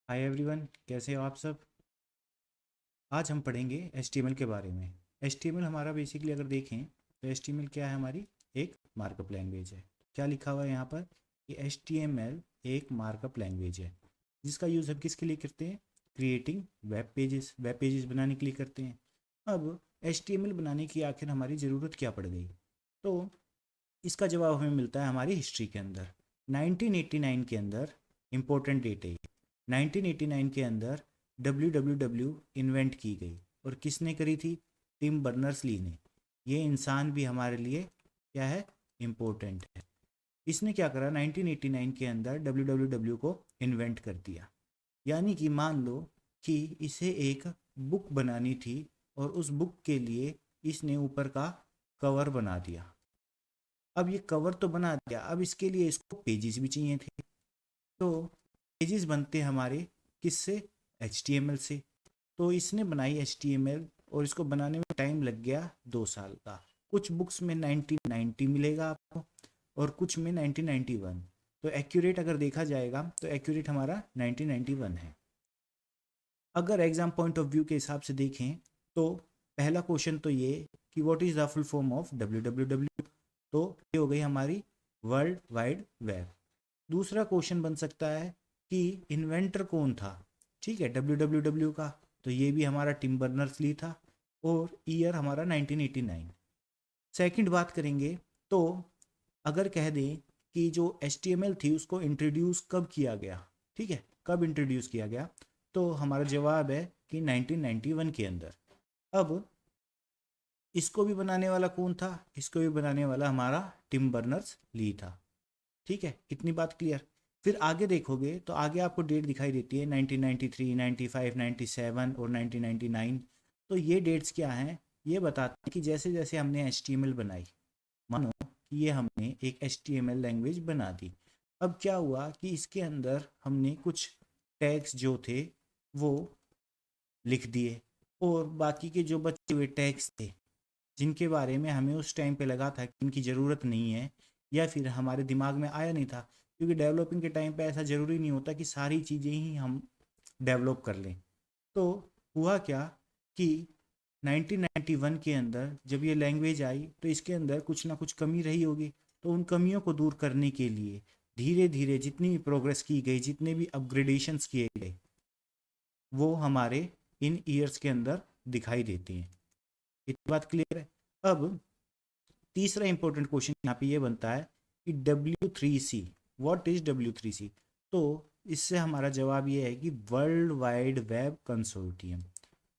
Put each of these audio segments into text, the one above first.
Hi everyone, कैसे हो आप सब। आज हम पढ़ेंगे HTML के बारे में। HTML हमारा बेसिकली अगर देखें तो HTML क्या है, हमारी एक मार्कअप लैंग्वेज है। क्या लिखा हुआ है यहाँ पर कि HTML एक मार्कअप लैंग्वेज है जिसका यूज़ हम किसके लिए करते हैं, क्रिएटिंग वेब पेजेस बनाने के लिए करते हैं। अब HTML बनाने की आखिर हमारी ज़रूरत क्या पड़ गई, तो इसका जवाब हमें मिलता है हमारी हिस्ट्री के अंदर। 1989 के अंदर इम्पोर्टेंट डेट है। 1989 के अंदर WWW इन्वेंट की गई, और किसने करी थी, टिम बर्नर्स ली ने। ये इंसान भी हमारे लिए क्या है, इम्पोर्टेंट है। इसने क्या करा, 1989 के अंदर WWW को इन्वेंट कर दिया। यानी कि मान लो कि इसे एक बुक बनानी थी, और उस बुक के लिए इसने ऊपर का कवर बना दिया। अब ये कवर तो बना दिया, अब इसके लिए इसको पेजेस भी चाहिए थे। तो पेजेस बनते हमारे किससे, HTML से। तो इसने बनाई HTML, और इसको बनाने में टाइम लग गया 2 साल का। कुछ बुक्स में 1990 मिलेगा आपको, और कुछ में 1991। तो एक्यूरेट अगर देखा जाएगा तो एक्यूरेट हमारा 1991 है। अगर एग्जाम पॉइंट ऑफ व्यू के हिसाब से देखें तो पहला क्वेश्चन तो ये कि what is the full form of WWW। तो ये हो गई हमारी वर्ल्ड वाइड वेब। दूसरा क्वेश्चन बन सकता है कि इन्वेंटर कौन था, ठीक है, WWW का। तो ये भी हमारा टिम बर्नर्स ली था, और ईयर हमारा 1989। सेकंड बात करेंगे तो अगर कह दें कि जो HTML थी उसको इंट्रोड्यूस कब किया गया, ठीक है, कब इंट्रोड्यूस किया गया, तो हमारा जवाब है कि 1991 के अंदर। अब इसको भी बनाने वाला कौन था, इसको भी बनाने वाला हमारा टिम बर्नर्स ली था। ठीक है, इतनी बात क्लियर। फिर आगे देखोगे तो आगे आपको डेट दिखाई देती है 1993, 95, 97 और 1999। तो ये डेट्स क्या हैं, ये बताते हैं कि जैसे जैसे हमने HTML बनाई, मानो कि ये हमने एक HTML लैंग्वेज बना दी। अब क्या हुआ कि इसके अंदर हमने कुछ टैग्स जो थे वो लिख दिए, और बाकी के जो बचे हुए टैग्स थे जिनके बारे में हमें उस टाइम पे लगा था कि इनकी ज़रूरत नहीं है, या फिर हमारे दिमाग में आया नहीं था, क्योंकि डेवलपिंग के टाइम पे ऐसा ज़रूरी नहीं होता कि सारी चीज़ें ही हम डेवलप कर लें। तो हुआ क्या कि 1991 के अंदर जब ये लैंग्वेज आई तो इसके अंदर कुछ ना कुछ कमी रही होगी। तो उन कमियों को दूर करने के लिए धीरे धीरे जितनी भी प्रोग्रेस की गई, जितने भी अपग्रेडेशंस किए गए, वो हमारे इन ईयर्स के अंदर दिखाई देती हैं। इतनी बात क्लियर है। अब तीसरा इंपॉर्टेंट क्वेश्चन यहाँ पे ये बनता है कि W3C, व्हाट इज W3C। तो इससे हमारा जवाब ये है कि वर्ल्ड वाइड वेब कंसोर्टियम।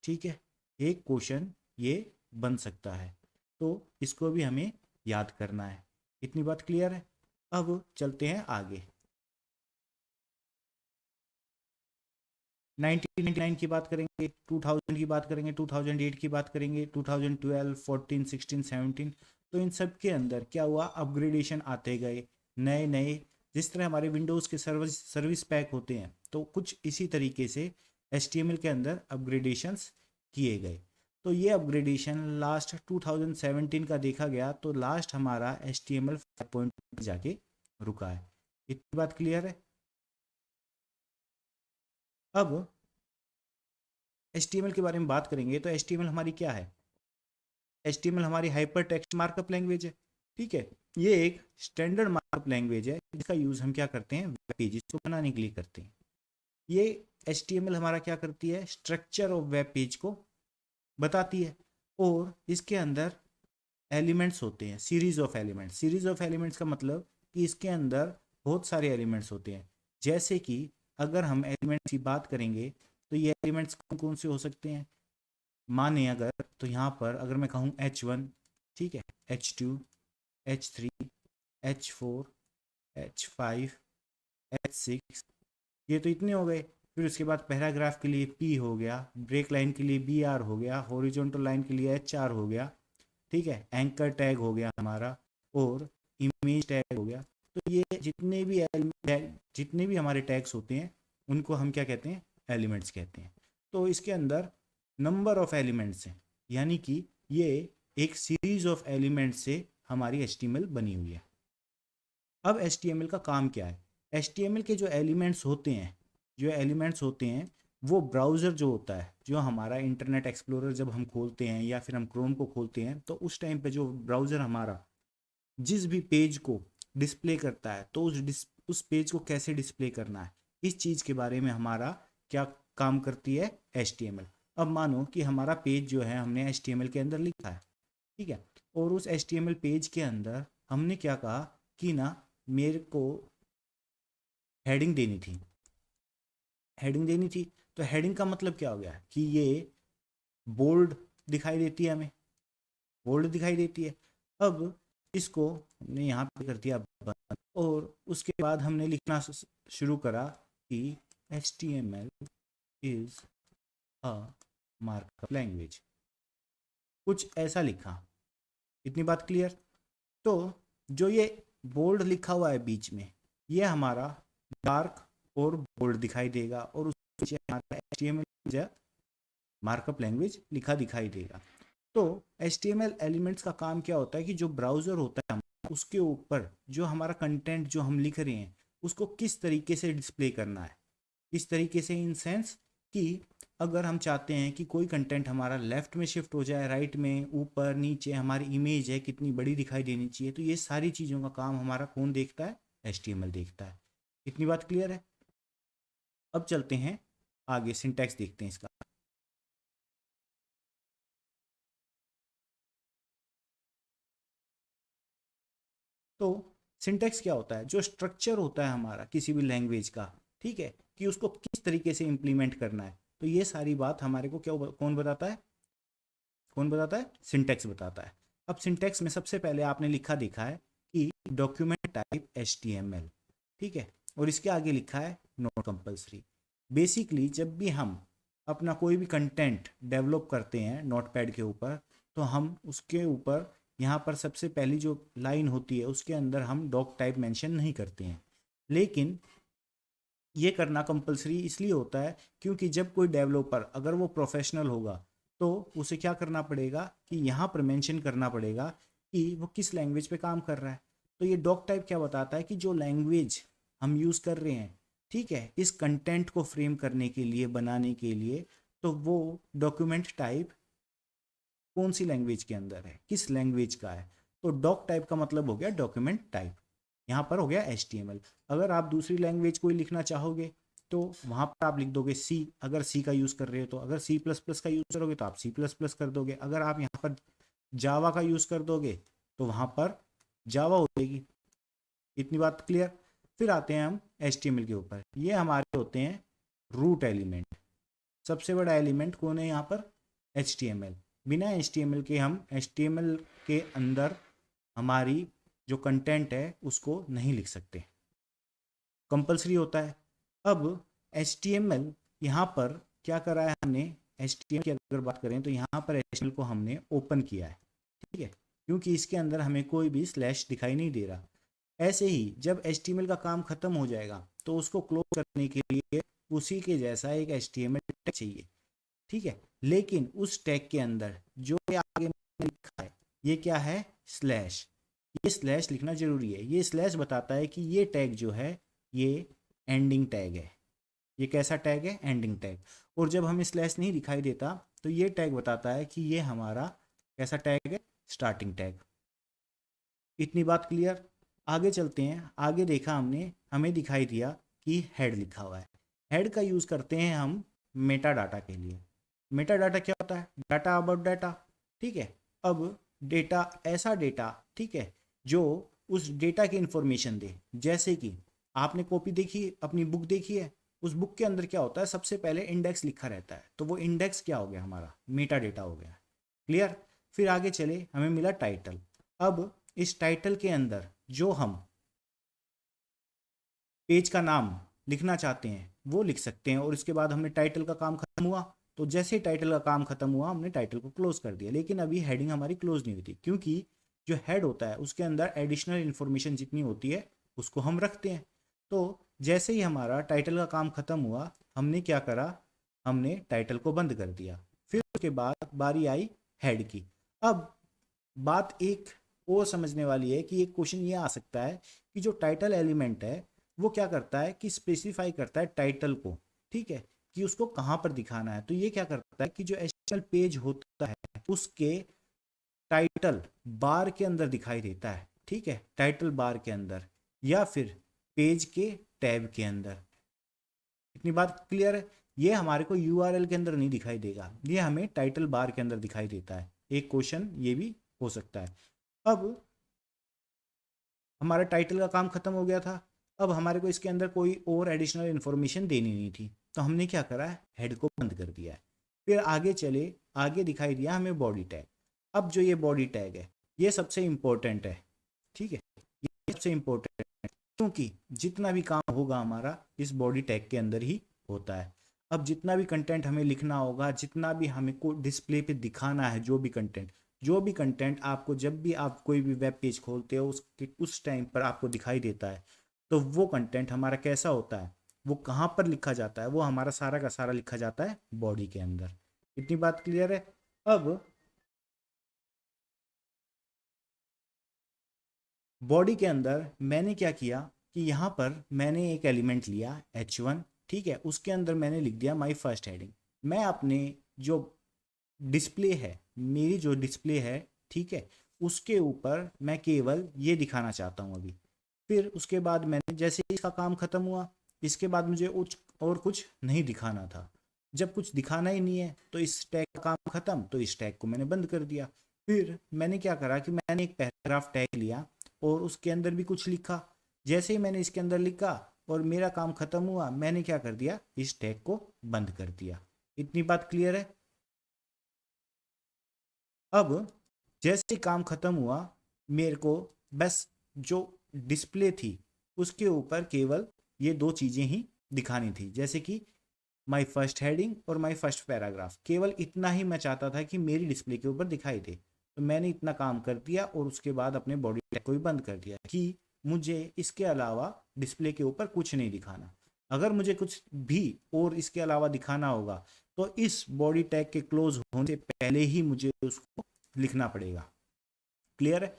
ठीक है, एक क्वेश्चन ये बन सकता है, तो इसको भी हमें याद करना है। इतनी बात क्लियर है। अब चलते हैं आगे। 1999 की बात करेंगे, 2000 की बात करेंगे, 2008 की बात करेंगे, 2012, 14, 16, 17। तो इन सब के अंदर क्या हुआ, अपग्रेडेशन आते गए, नए नए। जिस तरह हमारे विंडोज़ के सर्विस पैक होते हैं, तो कुछ इसी तरीके से HTML के अंदर अपग्रेडेशंस किए गए। तो ये अपग्रेडेशन लास्ट 2017 का देखा गया, तो लास्ट हमारा HTML 5.0 जाके रुका है। इतनी बात क्लियर है। अब HTML के बारे में बात करेंगे तो HTML हमारी क्या है, HTML हमारी हाइपर टेक्स्ट मार्कअप लैंग्वेज है। ठीक है, ये एक स्टैंडर्ड मार्कअप लैंग्वेज है जिसका यूज़ हम क्या करते हैं, वेब पेजेस को बनाने के लिए करते हैं। ये HTML हमारा क्या करती है, स्ट्रक्चर ऑफ वेब पेज को बताती है, और इसके अंदर एलिमेंट्स होते हैं, series of elements. Series of elements का मतलब कि इसके अंदर बहुत सारे एलिमेंट्स होते हैं। जैसे कि अगर हम एलिमेंट्स की बात करेंगे तो ये एलिमेंट्स कौन कौन से हो सकते हैं, माने अगर, तो यहाँ पर अगर मैं कहूँ H1, ठीक है, H2, H3, H4, H5, H6, ये तो इतने हो गए। फिर उसके बाद पैराग्राफ के लिए P हो गया, ब्रेक लाइन के लिए BR हो गया, हॉरिजॉन्टल लाइन के लिए HR हो गया, ठीक है, एंकर टैग हो गया हमारा, और इमेज टैग हो गया। तो ये जितने भी हमारे टैग्स होते हैं उनको हम क्या कहते हैं, एलिमेंट्स कहते हैं। तो इसके अंदर नंबर ऑफ एलिमेंट्स हैं, यानी कि ये एक सीरीज ऑफ एलिमेंट्स से हमारी HTML बनी हुई है। अब HTML का काम क्या है, HTML के जो एलिमेंट्स होते हैं, जो एलिमेंट्स होते हैं वो ब्राउज़र जो होता है, जो हमारा इंटरनेट एक्सप्लोरर जब हम खोलते हैं या फिर हम क्रोम को खोलते हैं, तो उस टाइम पे जो ब्राउज़र हमारा जिस भी पेज को डिस्प्ले करता है, तो उस पेज को कैसे डिस्प्ले करना है, इस चीज़ के बारे में हमारा क्या काम करती है, HTML। अब मानो कि हमारा पेज जो है हमने HTML के अंदर लिखा है, ठीक है, और उस HTML पेज के अंदर हमने क्या कहा कि ना मेरे को हेडिंग देनी थी, हेडिंग देनी थी। तो हेडिंग का मतलब क्या हो गया कि ये बोल्ड दिखाई देती है, हमें बोल्ड दिखाई देती है। अब इसको हमने यहाँ पे कर दिया बंद, और उसके बाद हमने लिखना शुरू करा कि HTML is a markup language, कुछ ऐसा लिखा। इतनी बात क्लियर? तो जो ये बोल्ड लिखा हुआ है बीच में, ये हमारा डार्क और बोल्ड दिखाई देगा, और उसके नीचे हमारा HTML मार्कअप लैंग्वेज लिखा दिखाई देगा। तो HTML एलिमेंट्स का काम क्या होता है कि जो ब्राउज़र होता है उसके ऊपर जो हमारा कंटेंट जो हम लिख रहे हैं उसको किस तरीके से डिस्प्ले करना है। इस तरीके से इन सेंस कि अगर हम चाहते हैं कि कोई कंटेंट हमारा लेफ्ट में शिफ्ट हो जाए, राइट में, ऊपर नीचे, हमारी इमेज है कितनी बड़ी दिखाई देनी चाहिए, तो ये सारी चीज़ों का काम हमारा कौन देखता है, HTML देखता है। इतनी बात क्लियर है? अब चलते हैं आगे, सिंटैक्स देखते हैं इसका। तो सिंटैक्स क्या होता है, जो स्ट्रक्चर होता है हमारा किसी भी लैंग्वेज का, ठीक है, कि उसको किस तरीके से इम्प्लीमेंट करना है, तो ये सारी बात हमारे को क्या कौन बताता है, कौन बताता है, सिंटैक्स बताता है। अब सिंटैक्स में सबसे पहले आपने लिखा देखा है कि डॉक्यूमेंट टाइप HTML, ठीक है, और इसके आगे लिखा है नॉट कंपल्सरी। बेसिकली जब भी हम अपना कोई भी कंटेंट डेवलप करते हैं नोटपैड के ऊपर, तो हम उसके ऊपर यहाँ पर सबसे पहली जो लाइन होती है उसके अंदर हम डॉक टाइप मेंशन नहीं करते हैं। लेकिन ये करना कंपलसरी इसलिए होता है क्योंकि जब कोई डेवलपर अगर वो प्रोफेशनल होगा तो उसे क्या करना पड़ेगा कि यहाँ पर मेंशन करना पड़ेगा कि वो किस लैंग्वेज पे काम कर रहा है। तो ये डॉक टाइप क्या बताता है कि जो लैंग्वेज हम यूज़ कर रहे हैं, ठीक है, इस कंटेंट को फ्रेम करने के लिए, बनाने के लिए, तो वो डॉक्यूमेंट टाइप कौन सी लैंग्वेज के अंदर है, किस लैंग्वेज का है। तो डॉक टाइप का मतलब हो गया डॉक्यूमेंट टाइप, यहाँ पर हो गया HTML। अगर आप दूसरी लैंग्वेज कोई लिखना चाहोगे तो वहाँ पर आप लिख दोगे C, अगर C का यूज़ कर रहे हो तो। अगर C++ का यूज़ करोगे तो आप C++ कर दोगे। अगर आप यहाँ पर जावा का यूज़ कर दोगे तो वहाँ पर जावा हो जाएगी। इतनी बात क्लियर? फिर आते हैं हम HTML के ऊपर। ये हमारे होते हैं रूट एलिमेंट। सबसे बड़ा एलिमेंट कौन है यहाँ पर, HTML। बिना HTML के हम HTML के अंदर हमारी जो कंटेंट है उसको नहीं लिख सकते, कंपलसरी होता है। अब HTML यहाँ पर क्या करा है हमने, HTML की अगर बात करें तो यहाँ पर HTML को हमने ओपन किया है, ठीक है, क्योंकि इसके अंदर हमें कोई भी स्लैश दिखाई नहीं दे रहा। ऐसे ही जब HTML का काम खत्म हो जाएगा तो उसको क्लोज करने के लिए उसी के जैसा एक HTML टैग चाहिए, ठीक है। लेकिन उस टैग के अंदर जो ये आगे मैंने लिखा है ये क्या है, स्लैश। ये स्लैश लिखना जरूरी है। ये स्लैश बताता है कि ये टैग जो है ये एंडिंग टैग है। ये कैसा टैग है, एंडिंग टैग। और जब हमें स्लैश नहीं दिखाई देता तो ये टैग बताता है कि ये हमारा कैसा टैग है, स्टार्टिंग टैग। इतनी बात क्लियर? आगे चलते हैं। आगे देखा हमने, हमें दिखाई दिया कि हेड लिखा हुआ है। हेड का यूज़ करते हैं हम मेटा डाटा के लिए। मेटा डाटा क्या होता है, डाटा अबाउट डाटा, ठीक है। अब डेटा, ऐसा डेटा, ठीक है, जो उस डेटा की इंफॉर्मेशन दे। जैसे कि आपने कॉपी देखी, अपनी बुक देखी है, उस बुक के अंदर क्या होता है, सबसे पहले इंडेक्स लिखा रहता है, तो वो इंडेक्स क्या हो गया, हमारा मेटा डेटा हो गया। क्लियर? फिर आगे चले, हमें मिला टाइटल। अब इस टाइटल के अंदर जो हम पेज का नाम लिखना चाहते हैं वो लिख सकते हैं, और इसके बाद हमने टाइटल का काम खत्म हुआ तो जैसे ही टाइटल का काम खत्म हुआ हमने टाइटल को क्लोज कर दिया। लेकिन अभी हेडिंग हमारी क्लोज नहीं हुई थी, क्योंकि जो हेड होता है उसके अंदर एडिशनल इन्फॉर्मेशन जितनी होती है उसको हम रखते हैं। तो जैसे ही हमारा टाइटल का काम खत्म हुआ हमने क्या करा, हमने टाइटल को बंद कर दिया। फिर उसके बाद बारी आई हेड की। अब बात एक और समझने वाली है कि एक क्वेश्चन ये आ सकता है कि जो टाइटल एलिमेंट है वो क्या करता है कि स्पेसिफाई करता है टाइटल को, ठीक है, कि उसको कहाँ पर दिखाना है। तो ये क्या करता है कि जो HTML पेज होता है उसके टाइटल बार के अंदर दिखाई देता है, ठीक है, टाइटल बार के अंदर या फिर पेज के टैब के अंदर। इतनी बात क्लियर है। ये हमारे को URL के अंदर नहीं दिखाई देगा, ये हमें टाइटल बार के अंदर दिखाई देता है। एक क्वेश्चन ये भी हो सकता है। अब हमारा टाइटल का काम खत्म हो गया था, अब हमारे को इसके अंदर कोई और एडिशनल इन्फॉर्मेशन देनी नहीं थी, तो हमने क्या करा है, हेड को बंद कर दिया है। फिर आगे चले, आगे दिखाई दिया हमें बॉडी टैग। अब जो ये बॉडी टैग है ये सबसे इम्पोर्टेंट है, ठीक है, ये सबसे इम्पोर्टेंट है क्योंकि जितना भी काम होगा हमारा इस बॉडी टैग के अंदर ही होता है। अब जितना भी कंटेंट हमें लिखना होगा, जितना भी हमें को डिस्प्ले पे दिखाना है, जो भी कंटेंट आपको जब भी आप कोई भी वेब पेज खोलते हो उसके उस टाइम पर आपको दिखाई देता है, तो वो कंटेंट हमारा कैसा होता है, वो कहाँ पर लिखा जाता है, वो हमारा सारा का सारा लिखा जाता है बॉडी के अंदर। इतनी बात क्लियर है। अब बॉडी के अंदर मैंने क्या किया कि यहाँ पर मैंने एक एलिमेंट लिया H1, ठीक है, उसके अंदर मैंने लिख दिया माई फर्स्ट हेडिंग। मैं अपने जो डिस्प्ले है, मेरी जो डिस्प्ले है, ठीक है, उसके ऊपर मैं केवल ये दिखाना चाहता हूँ अभी। फिर उसके बाद मैंने जैसे इसका काम खत्म हुआ, इसके बाद मुझे और कुछ नहीं दिखाना था। जब कुछ दिखाना ही नहीं है तो इस टैग का काम खत्म, तो इस टैग को मैंने बंद कर दिया। फिर मैंने क्या करा कि मैंने एक पैराग्राफ टैग लिया और उसके अंदर भी कुछ लिखा। जैसे ही मैंने इसके अंदर लिखा और मेरा काम खत्म हुआ, मैंने क्या कर दिया, इस टैग को बंद कर दिया। इतनी बात क्लियर है। अब जैसे काम खत्म हुआ, मेरे को बस जो डिस्प्ले थी उसके ऊपर केवल ये दो चीज़ें ही दिखानी थी, जैसे कि माई फर्स्ट हेडिंग और माई फर्स्ट पैराग्राफ। केवल इतना ही मैं चाहता था कि मेरी डिस्प्ले के ऊपर दिखाई दे। तो मैंने इतना काम कर दिया और उसके बाद अपने बॉडी टैग को भी बंद कर दिया कि मुझे इसके अलावा डिस्प्ले के ऊपर कुछ नहीं दिखाना। अगर मुझे कुछ भी और इसके अलावा दिखाना होगा तो इस बॉडी टैग के क्लोज होने से पहले ही मुझे उसको लिखना पड़ेगा। क्लियर है।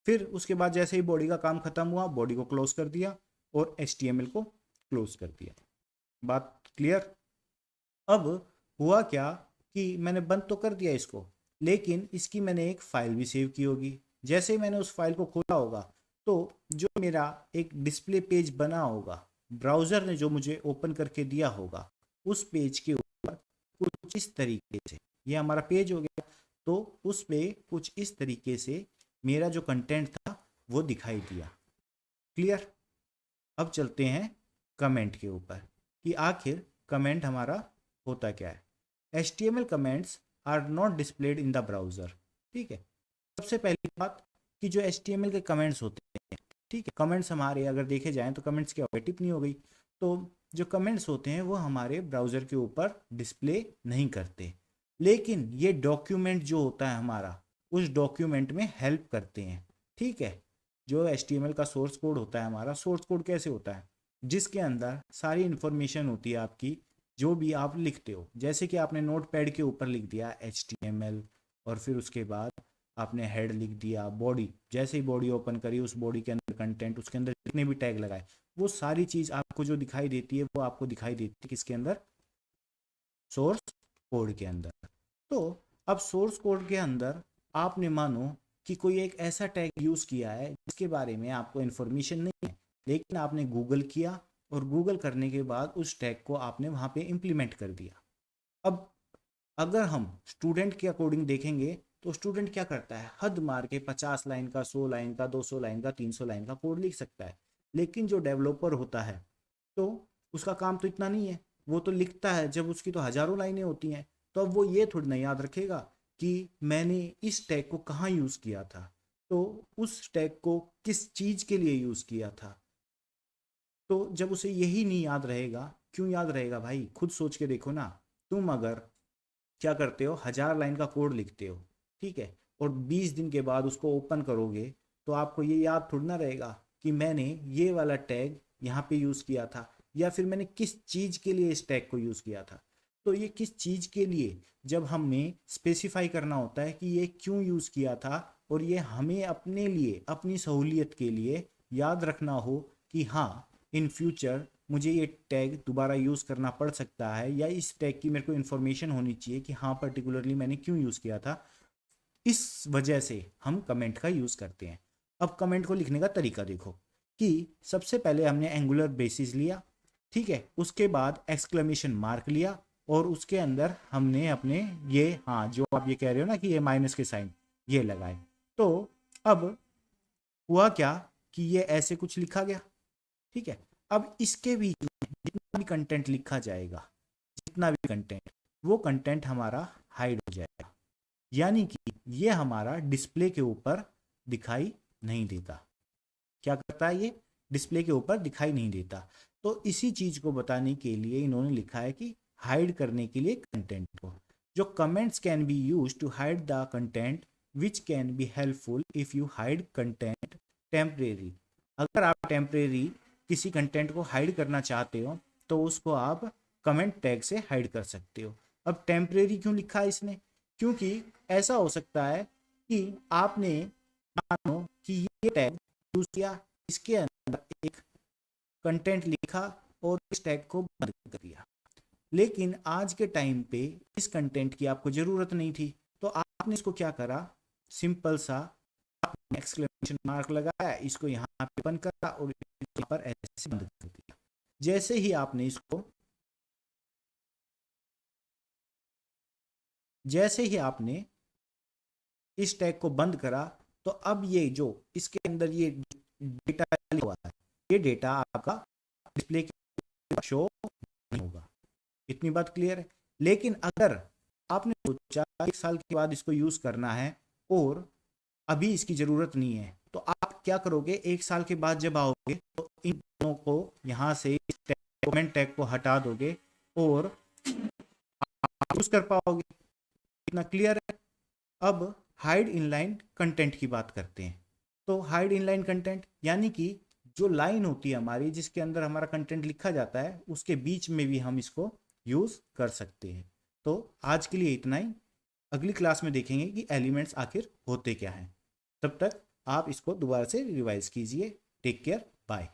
फिर उसके बाद जैसे ही बॉडी का काम खत्म हुआ, बॉडी को क्लोज कर दिया और HTML को क्लोज कर दिया। बात क्लियर। अब हुआ क्या कि मैंने बंद तो कर दिया इसको, लेकिन इसकी मैंने एक फाइल भी सेव की होगी। जैसे ही मैंने उस फाइल को खोला होगा तो जो मेरा एक डिस्प्ले पेज बना होगा, ब्राउज़र ने जो मुझे ओपन करके दिया होगा, उस पेज के ऊपर कुछ इस तरीके से, ये हमारा पेज हो गया, तो उस पे कुछ इस तरीके से मेरा जो कंटेंट था वो दिखाई दिया। क्लियर। अब चलते हैं कमेंट के ऊपर कि आखिर कमेंट हमारा होता क्या है। HTML comments are not displayed in the browser, ठीक है। सबसे पहली बात कि जो HTML के कमेंट्स होते हैं, ठीक है, कमेंट्स हमारे अगर देखे जाएं तो कमेंट्स क्या हो गए, टिप्पणी हो गई। तो जो कमेंट्स होते हैं वो हमारे ब्राउज़र के ऊपर डिस्प्ले नहीं करते, लेकिन ये डॉक्यूमेंट जो होता है हमारा, उस डॉक्यूमेंट में हेल्प करते हैं, ठीक है। जो HTML का सोर्स कोड होता है हमारा, सोर्स कोड कैसे होता है, जिसके अंदर सारी इन्फॉर्मेशन होती है आपकी, जो भी आप लिखते हो। जैसे कि आपने नोट पैड के ऊपर लिख दिया HTML और फिर उसके बाद आपने हेड लिख दिया, बॉडी, जैसे ही बॉडी ओपन करी उस बॉडी के अंदर कंटेंट, उसके अंदर जितने भी टैग लगाए, वो सारी चीज़ आपको जो दिखाई देती है वो आपको दिखाई देती है किसके अंदर, सोर्स कोड के अंदर। तो अब सोर्स कोड के अंदर आपने मानो कि कोई एक ऐसा टैग यूज़ किया है जिसके बारे में आपको इन्फॉर्मेशन नहीं है, लेकिन आपने गूगल किया और गूगल करने के बाद उस टैग को आपने वहाँ पे इम्प्लीमेंट कर दिया। अब अगर हम स्टूडेंट के अकॉर्डिंग देखेंगे तो स्टूडेंट क्या करता है, हद मार के 50 लाइन का, 100 लाइन का, 200 लाइन का, 300 लाइन का कोड लिख सकता है। लेकिन जो डेवलपर होता है तो उसका काम तो इतना नहीं है, वो तो लिखता है जब उसकी तो हज़ारों लाइनें होती हैं। तो अब वो ये थोड़ी ना याद रखेगा कि मैंने इस टैग को कहाँ यूज़ किया था, तो उस टैग को किस चीज़ के लिए यूज़ किया था। तो जब उसे यही नहीं याद रहेगा, क्यों याद रहेगा भाई, खुद सोच के देखो ना। तुम अगर क्या करते हो, 1000 लाइन का कोड लिखते हो, ठीक है, और 20 दिन के बाद उसको ओपन करोगे तो आपको ये याद थोड़ी ना रहेगा कि मैंने ये वाला टैग यहाँ पे यूज़ किया था, या फिर मैंने किस चीज़ के लिए इस टैग को यूज़ किया था। तो ये किस चीज़ के लिए, जब हमें स्पेसिफाई करना होता है कि ये क्यों यूज़ किया था, और ये हमें अपने लिए, अपनी सहूलियत के लिए याद रखना हो कि हाँ इन फ्यूचर मुझे ये टैग दोबारा यूज़ करना पड़ सकता है, या इस टैग की मेरे को इन्फॉर्मेशन होनी चाहिए कि हाँ पर्टिकुलरली मैंने क्यों यूज़ किया था, इस वजह से हम कमेंट का यूज़ करते हैं। अब कमेंट को लिखने का तरीका देखो कि सबसे पहले हमने एंगुलर ब्रेसिस लिया, ठीक है, उसके बाद एक्सक्लेमेशन मार्क लिया और उसके अंदर हमने अपने ये, हाँ जो आप ये कह रहे हो ना कि ये माइनस के साइन ये लगाए। तो अब हुआ क्या कि ये ऐसे कुछ लिखा गया, ठीक है। अब इसके बीच में जितना भी कंटेंट लिखा जाएगा, जितना भी कंटेंट, वो कंटेंट हमारा हाइड हो जाएगा, यानी कि ये हमारा डिस्प्ले के ऊपर दिखाई नहीं देता। क्या करता है ये? डिस्प्ले के ऊपर दिखाई नहीं देता। तो इसी चीज को बताने के लिए इन्होंने लिखा है कि हाइड करने के लिए कंटेंट को, जो comments can be use to hide the content which can be helpful if you hide content temporary. अगर आप टेम्परेरी किसी कंटेंट को हाइड करना चाहते हो तो उसको आप कमेंट टैग से हाइड कर सकते हो। अब टेम्परेरी क्यों लिखा है इसने? क्योंकि ऐसा हो सकता है कि आपने मानो कि ये टैग यूज किया, इसके अंदर एक कंटेंट लिखा और इस टैग को बंद कर दिया, लेकिन आज के टाइम पे इस कंटेंट की आपको जरूरत नहीं थी, तो आपने इसको क्या करा, सिंपल सा आपने एक्सक्लेमेशन मार्क लगाया, इसको यहाँ पे बंद करा और यहाँ पर ऐसे बंद कर दिया। जैसे ही आपने इसको, जैसे ही आपने इस टैग को बंद करा, तो अब ये जो इसके अंदर ये डेटा हुआ है, ये डेटा आपका डिस्प्ले के शो नहीं होगा। इतनी बात क्लियर है। लेकिन अगर आपने सोचा 1 साल के बाद इसको यूज करना है और अभी इसकी जरूरत नहीं है, तो आप क्या करोगे, 1 साल के बाद जब आओगे तो इन दोनों को यहाँ से कमेंट टैग को हटा दोगे और आप यूज कर पाओगे। इतना क्लियर है। अब हाइड इनलाइन कंटेंट की बात करते हैं। तो हाइड इनलाइन कंटेंट यानी कि जो लाइन होती है हमारी जिसके अंदर हमारा कंटेंट लिखा जाता है, उसके बीच में भी हम इसको यूज कर सकते हैं। तो आज के लिए इतना ही। अगली क्लास में देखेंगे कि एलिमेंट्स आखिर होते क्या हैं। तब तक आप इसको दोबारा से रिवाइज कीजिए। Take care, bye.